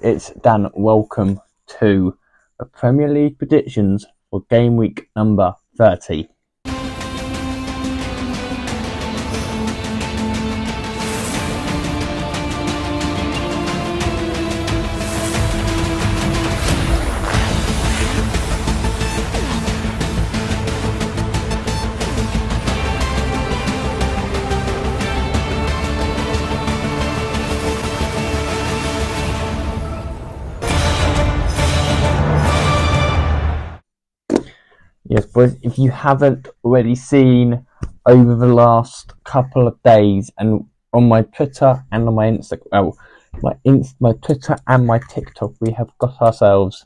it's Dan. Welcome to the Premier League predictions for game week number 30. Yes, boys, if you haven't already seen over the last couple of days, and on my Twitter and on my Instagram, my Twitter and my TikTok, we have got ourselves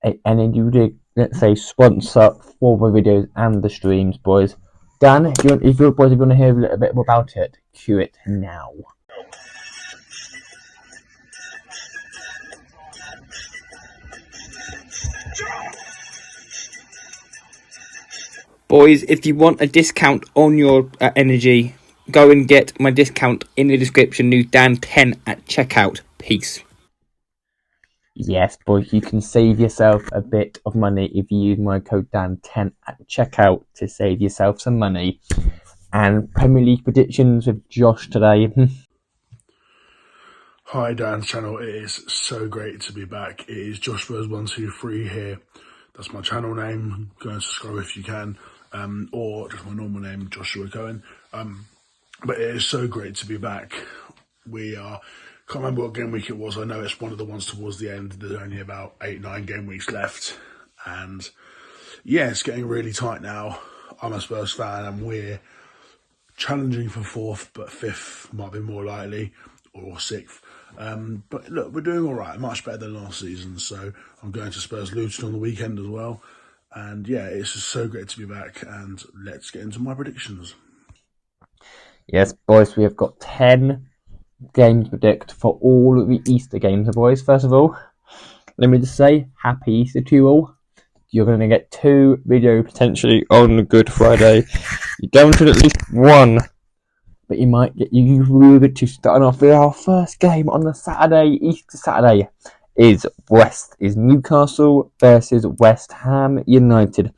an energy, let's say, sponsor for the videos and the streams, boys. Dan, if you want to hear a little bit more about it, cue it now. Boys, if you want a discount on your energy, go and get my discount in the description. New Dan10 at checkout. Peace. Yes, boys, you can save yourself a bit of money if you use my code Dan10 at checkout to save yourself some money. And Premier League predictions with Josh today. Hi, Dan's channel. It is so great to be back. It is JoshBros123 here. That's my channel name. Go and subscribe if you can. Or just my normal name, Joshua Cohen. But it is so great to be back. Can't remember what game week it was. I know it's one of the ones towards the end. There's only about 8-9 game weeks left. And yeah, it's getting really tight now. I'm a Spurs fan and we're challenging for 4th, but 5th might be more likely, or 6th. But look, we're doing all right, much better than last season. So I'm going to Spurs Luton on the weekend as well. And yeah, it's just so great to be back. And let's get into my predictions. Yes, boys, we have got 10 games to predict for all of the Easter games. Boys, first of all, let me just say happy Easter to you all. You're going to get 2 videos potentially on Good Friday. You're guaranteed at least 1, but you will get to start off with our first game on the Saturday, Easter Saturday, is Newcastle versus West Ham United.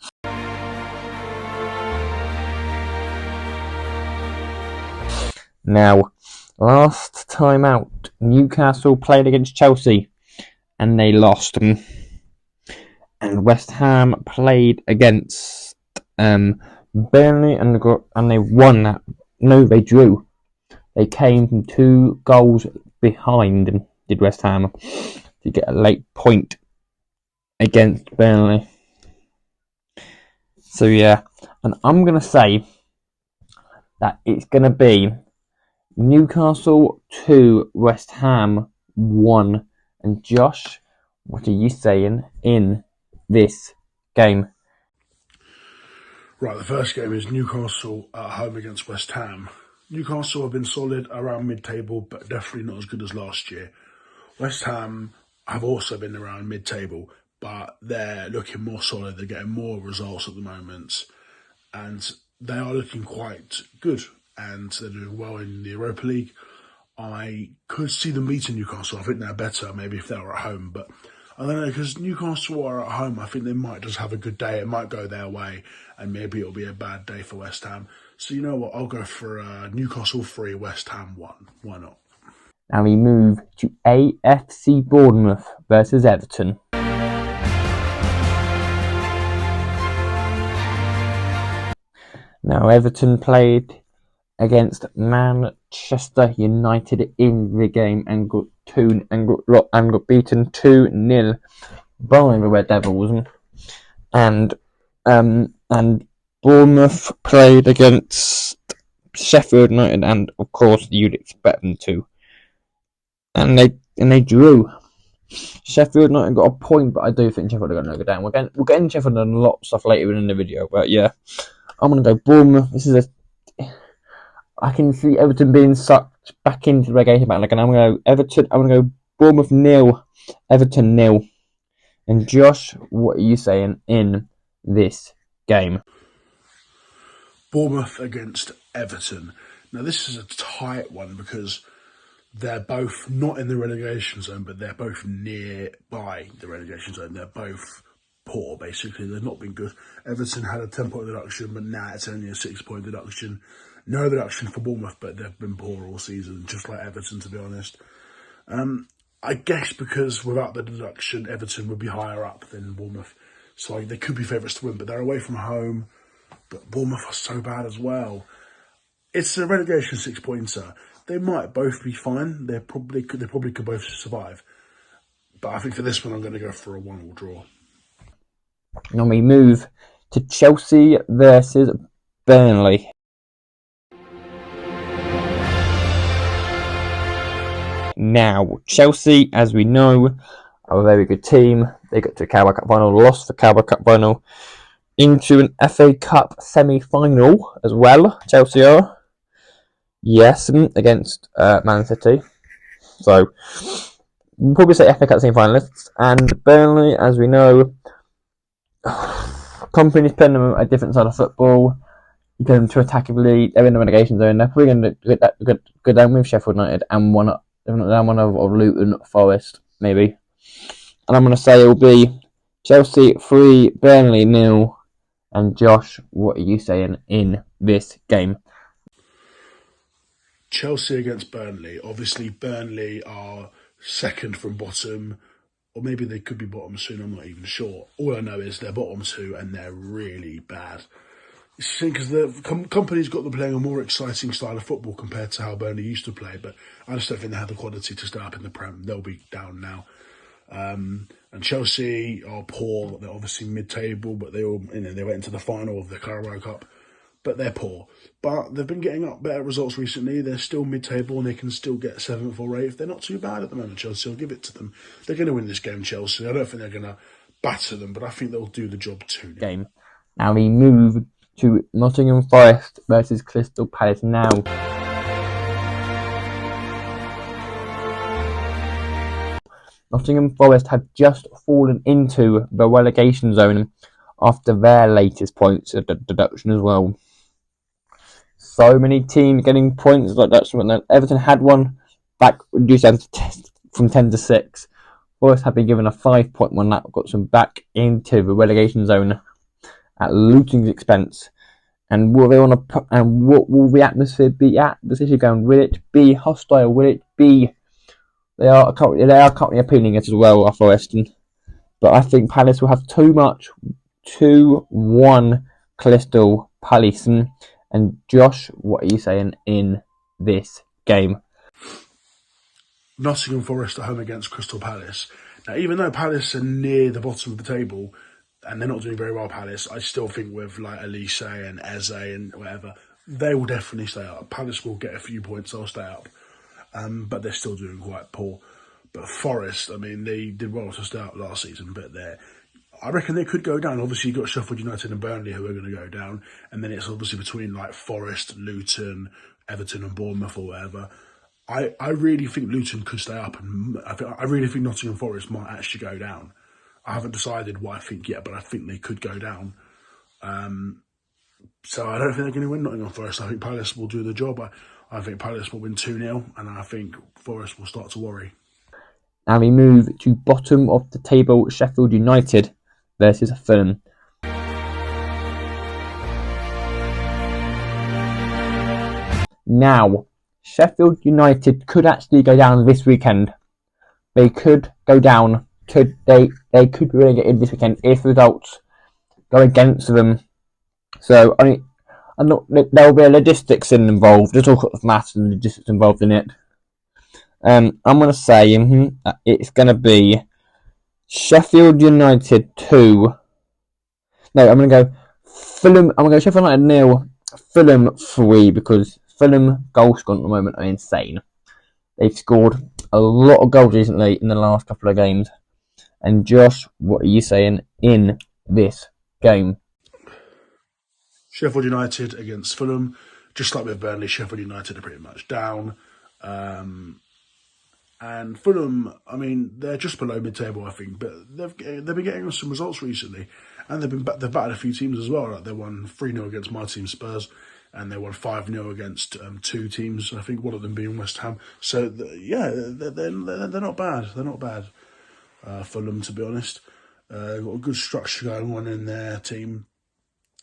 Now, last time out, Newcastle played against Chelsea and they lost. And West Ham played against Burnley and they won that. No, they drew. They came from 2 goals behind, did West Ham, to get a late point against Burnley. So yeah, and I'm going to say that it's going to be Newcastle 2, West Ham 1. And Josh, what are you saying in this game? Right, the first game is Newcastle at home against West Ham. Newcastle have been solid around mid-table, but definitely not as good as last year. West Ham have also been around mid-table, but they're looking more solid. They're getting more results at the moment, and they are looking quite good, and they're doing well in the Europa League. I could see them beating Newcastle. I think they're better maybe if they were at home, but I don't know, because Newcastle are at home. I think they might just have a good day. It might go their way, and maybe it'll be a bad day for West Ham. So you know what? I'll go for Newcastle 3, West Ham 1. Why not? Now we move to AFC Bournemouth versus Everton. Now Everton played against Manchester United in the game and got beaten 2-0 by the Red Devils. And Bournemouth played against Sheffield United, and of course you'd expect them to. And they drew. Sheffield United got a point, but I do think Sheffield are going to go down. We'll get into Sheffield and a lot of stuff later in the video, but yeah, I'm going to go Bournemouth. I can see Everton being sucked back into the relegation battle, and I'm going to go Everton. I'm going to go Bournemouth 0, Everton 0. And Josh, what are you saying in this game? Bournemouth against Everton. Now this is a tight one because They're both not in the relegation zone, but they're both nearby the relegation zone. They're both poor, basically. They've not been good. Everton had a 10-point deduction, but now it's only a 6-point deduction. No deduction for Bournemouth, but they've been poor all season, just like Everton, to be honest. I guess because without the deduction, Everton would be higher up than Bournemouth. So they could be favourites to win, but they're away from home. But Bournemouth are so bad as well. It's a relegation 6-pointer. They might both be fine. They probably could both survive. But I think for this one, I'm going to go for a 1-1 draw. And we move to Chelsea versus Burnley. Now, Chelsea, as we know, are a very good team. They got to a Carabao Cup final, lost the Carabao Cup final, into an FA Cup semi-final as well. Chelsea are, yes, against Man City. So, we'll probably say FA Cup semi-finalists. And Burnley, as we know, Company's playing them a different side of football. You get them to attackingly. They're in the relegation zone. They're probably going to go down with Sheffield United and one of Luton Forest, maybe. And I'm going to say it will be Chelsea 3, Burnley 0. And Josh, what are you saying in this game? Chelsea against Burnley. Obviously, Burnley are second from bottom, or maybe they could be bottom soon. I'm not even sure. All I know is they're bottom 2 and they're really bad. It's a shame because the company's got them playing a more exciting style of football compared to how Burnley used to play. But I just don't think they have the quality to stay up in the Prem. They'll be down now. And Chelsea are poor. They're obviously mid-table, but they went into the final of the Carabao Cup. But they're poor. But they've been getting up better results recently. They're still mid-table and they can still get 7th or 8th. They're not too bad at the moment, Chelsea. I'll give it to them. They're going to win this game, Chelsea. I don't think they're going to batter them, but I think they'll do the job too. Game. Now we move to Nottingham Forest versus Crystal Palace now. Nottingham Forest have just fallen into the relegation zone after their latest points deduction as well. So many teams getting points like that. Everton had one back reduced down from 10 to 6. Forest have been given a 5-point one that got them back into the relegation zone at Luton's expense. And what will the atmosphere be at the city ground? Will it be hostile? Will it be? They are currently appealing it as well, Forest. But I think Palace will have too much. 2-1 Crystal Palace. And Josh, what are you saying in this game? Nottingham Forest at home against Crystal Palace. Now, even though Palace are near the bottom of the table, and they're not doing very well, Palace, I still think with like Elise and Eze and whatever, they will definitely stay up. Palace will get a few points, they'll stay up. But they're still doing quite poor. But Forest, I mean, they did well to stay up last season, but I reckon they could go down. Obviously, you've got Sheffield United and Burnley who are going to go down. And then it's obviously between like Forest, Luton, Everton and Bournemouth or whatever. I really think Luton could stay up. And I really think Nottingham Forest might actually go down. I haven't decided what I think yet, but I think they could go down. So I don't think they're going to win Nottingham Forest. I think Palace will do the job. I think Palace will win 2-0, and I think Forest will start to worry. Now we move to bottom of the table, Sheffield United versus Fulham. Now, Sheffield United could actually go down this weekend. They could go down. They could be relegated this weekend if results go against them. So there will be a logistics involved. There's all sorts of maths and logistics involved in it. I'm going to say it's going to be Sheffield United 2. No, I'm going to go Fulham. I'm going to go Sheffield United 0, Fulham 3 because Fulham goal scoring at the moment are insane. They've scored a lot of goals recently in the last couple of games. And Josh, what are you saying in this game? Sheffield United against Fulham. Just like with Burnley, Sheffield United are pretty much down. And Fulham, I mean, they're just below mid-table, I think, but they've been getting some results recently, and they've battered a few teams as well. Like they won 3-0 against my team Spurs, and they won 5-0 against two teams, I think one of them being West Ham. So, they're not bad. They're not bad, Fulham, to be honest. Got a good structure going on in their team.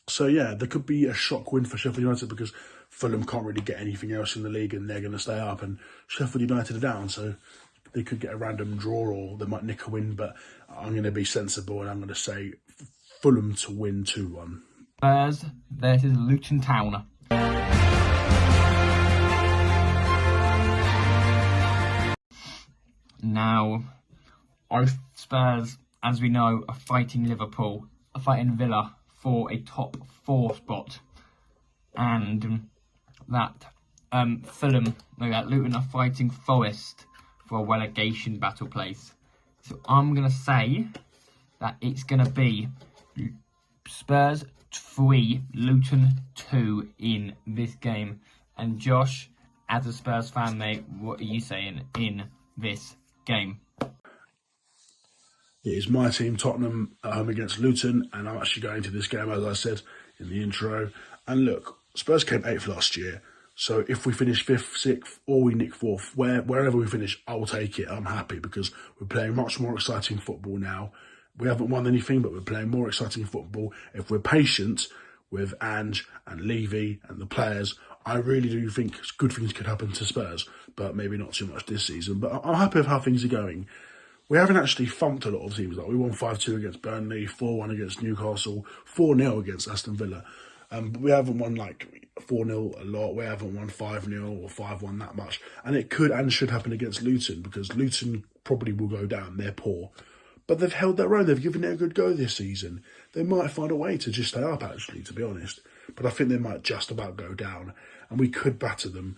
So, yeah, there could be a shock win for Sheffield United because Fulham can't really get anything else in the league and they're going to stay up, and Sheffield United are down, so they could get a random draw or they might nick a win, but I'm going to be sensible and I'm going to say Fulham to win 2-1. Spurs versus Luton Town. Now, our Spurs, as we know, are fighting Liverpool, are fighting Villa for a top 4 spot, and that Fulham, that Luton are fighting Forest for a relegation battle place. So I'm going to say that it's going to be Spurs 3, Luton 2 in this game. And Josh, as a Spurs fan, mate, what are you saying in this game? It is my team, Tottenham, at home against Luton, and I'm actually going to this game, as I said in the intro. And look, Spurs came 8th last year, so if we finish 5th, 6th, or we nick 4th, wherever we finish, I will take it. I'm happy because we're playing much more exciting football now. We haven't won anything, but we're playing more exciting football. If we're patient with Ange and Levy and the players, I really do think good things could happen to Spurs, but maybe not too much this season. But I'm happy with how things are going. We haven't actually thumped a lot of teams. Like we won 5-2 against Burnley, 4-1 against Newcastle, 4-0 against Aston Villa. But we haven't won like 4-0 a lot. We haven't won 5-0 or 5-1 that much. And it could and should happen against Luton because Luton probably will go down. They're poor. But they've held their own. They've given it a good go this season. They might find a way to just stay up, actually, to be honest. But I think they might just about go down. And we could batter them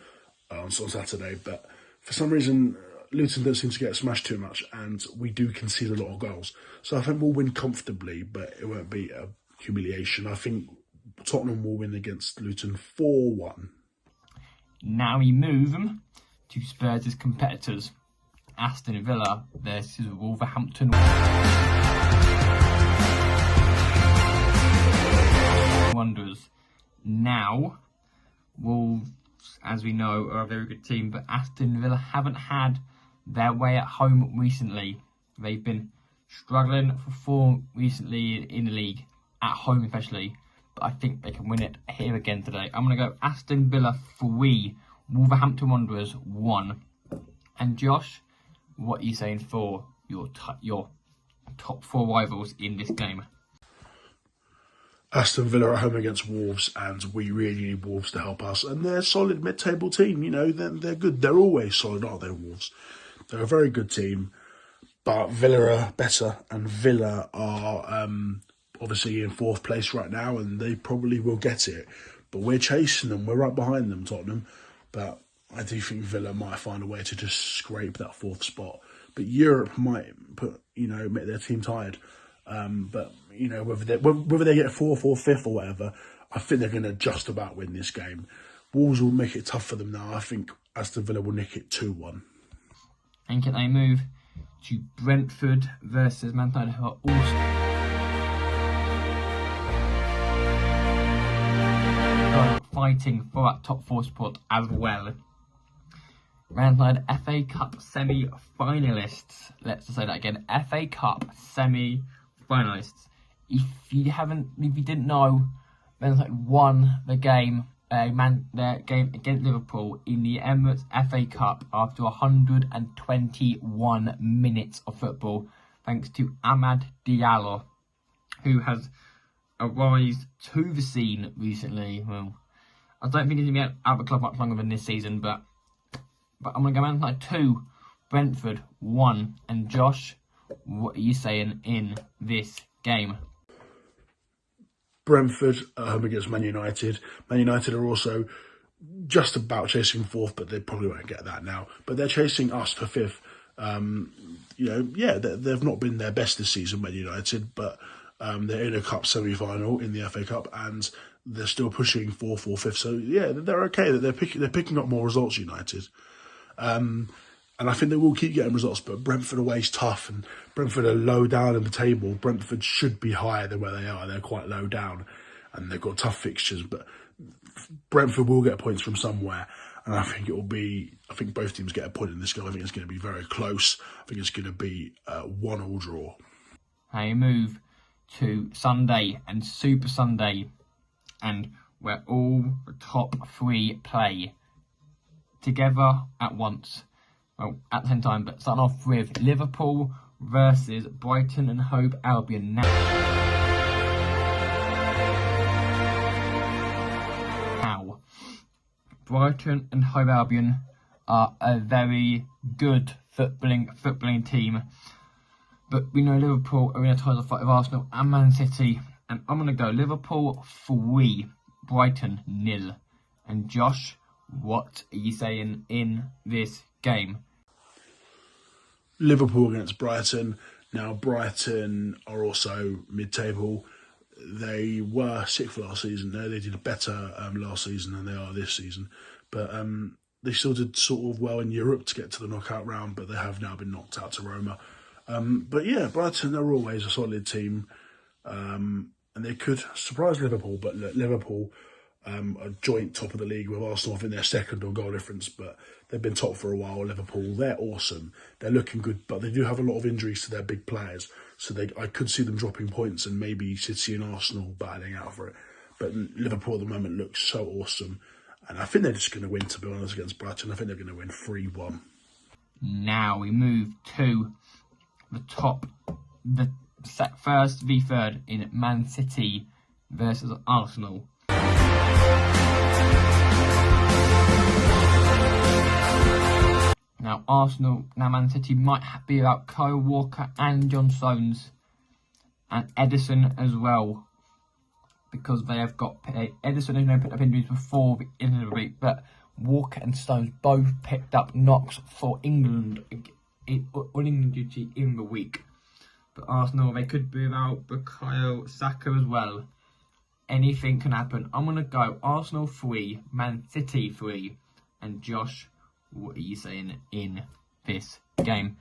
on Saturday. But for some reason, Luton don't seem to get smashed too much. And we do concede a lot of goals. So I think we'll win comfortably, but it won't be a humiliation. I think Tottenham will win against Luton 4-1. Now we move to Spurs' competitors. Aston Villa versus Wolverhampton Wanderers. Now, Wolves, as we know, are a very good team, but Aston Villa haven't had their way at home recently. They've been struggling for form recently in the league, at home especially, but I think they can win it here again today. I'm going to go Aston Villa 3, Wolverhampton Wanderers 1. And Josh, what are you saying for your top 4 rivals in this game? Aston Villa at home against Wolves, and we really need Wolves to help us. And they're a solid mid-table team, you know, they're good. They're always solid, aren't they, Wolves? They're a very good team, but Villa are better, and Villa are obviously in 4th place right now, and they probably will get it. But we're chasing them, we're right behind them, Tottenham. But I do think Villa might find a way to just scrape that 4th spot. But Europe might make their team tired. But whether they get 4th or 5th or whatever, I think they're going to just about win this game. Wolves will make it tough for them now. I think Aston Villa will nick it 2-1. And can they move to Brentford versus Man United, who are also fighting for that top 4 spot as well. Man United FA Cup semi-finalists. Let's just say that again. FA Cup semi-finalists. If you didn't know, Man United won the game against Liverpool in the Emirates FA Cup after 121 minutes of football, thanks to Amad Diallo, who has arrived to the scene recently. Well, I don't think he's going to be out of the club much longer than this season, but I'm going to go Man United 2, Brentford 1. And Josh, what are you saying in this game? Brentford at home against Man United. Man United are also just about chasing 4th, but they probably won't get that now. But they're chasing us for 5th. They've not been their best this season, Man United, but they're in a cup semi-final in the FA Cup, and they're still pushing 4th or 5th. So yeah, they're okay. They're picking up more results, United. And I think they will keep getting results, but Brentford away is tough, and Brentford are low down in the table. Brentford should be higher than where they are. They're quite low down, and they've got tough fixtures, but Brentford will get points from somewhere, and I think both teams get a point in this game. I think it's going to be very close. I think it's going to be a 1-1 draw. I move to Sunday and Super Sunday, and where all the top 3 play together at once. Well, at the same time, but starting off with Liverpool versus Brighton and Hove Albion now. Brighton and Hove Albion are a very good footballing team, but we know Liverpool are in a title fight with Arsenal and Man City, and I'm going to go Liverpool 3, Brighton 0. And Josh, what are you saying in this game? Liverpool against Brighton. Now, Brighton are also mid-table. They were 6th last season. They did better last season than they are this season. But they still did sort of well in Europe to get to the knockout round, but they have now been knocked out to Roma. But yeah, Brighton, they're always a solid team. And they could surprise Liverpool, but Liverpool are joint top of the league with Arsenal. I think they're second on goal difference, but they've been top for a while. Liverpool, they're awesome. They're looking good, but they do have a lot of injuries to their big players. So I could see them dropping points and maybe City and Arsenal battling out for it. But Liverpool at the moment looks so awesome. And I think they're just going to win, to be honest, against Brighton. I think they're going to win 3-1. Now we move to the first v third in Man City versus Arsenal. Now Man City might be without Kyle Walker and John Stones and Edison as well, because they have got Edison has picked up injuries before the end of the week, but Walker and Stones both picked up knocks for England on England duty in the week. But Arsenal, they could be without Bukayo Saka as well. Anything can happen. I'm going to go Arsenal 3, Man City 3. And Josh, what are you saying in this game?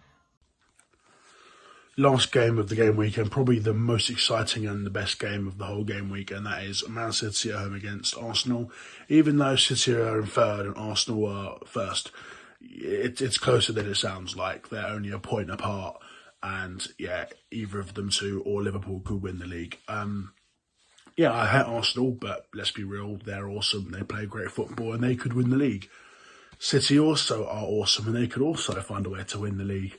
Last game of the game week, and probably the most exciting and the best game of the whole game week, and that is Man City at home against Arsenal. Even though City are in third and Arsenal are first, it's closer than it sounds like. They're only a point apart, and yeah, either of them two or Liverpool could win the league. Yeah, I hate Arsenal, but let's be real, they're awesome. They play great football and they could win the league. City also are awesome and they could also find a way to win the league.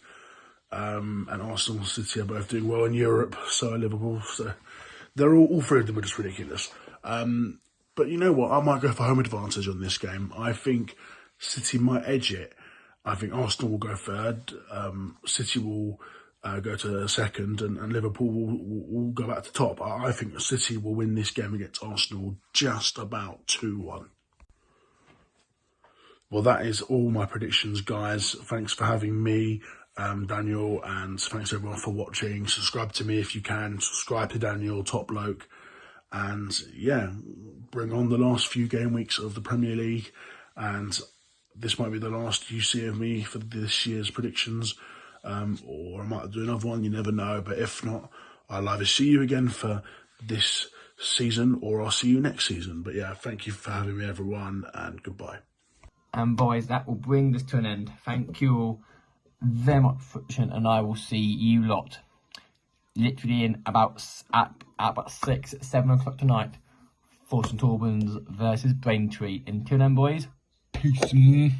And Arsenal and City are both doing well in Europe, so are Liverpool. So they're all 3 of them are just ridiculous. But you know what? I might go for home advantage on this game. I think City might edge it. I think Arsenal will go third. City will go to second, and Liverpool will go back to top. I think City will win this game against Arsenal just about 2-1. Well, that is all my predictions, guys. Thanks for having me, Daniel, and thanks everyone for watching. Subscribe to me if you can. Subscribe to Daniel, Top Bloke. And yeah, bring on the last few game weeks of the Premier League. And this might be the last you see of me for this year's predictions. Or I might do another one, you never know. But if not, I'll either see you again for this season or I'll see you next season. But yeah, thank you for having me, everyone, and goodbye. And boys, that will bring this to an end. Thank you all very much for watching, and I will see you lot literally in about 6, 7 o'clock tonight for St Albans versus Braintree. Until then, boys, peace.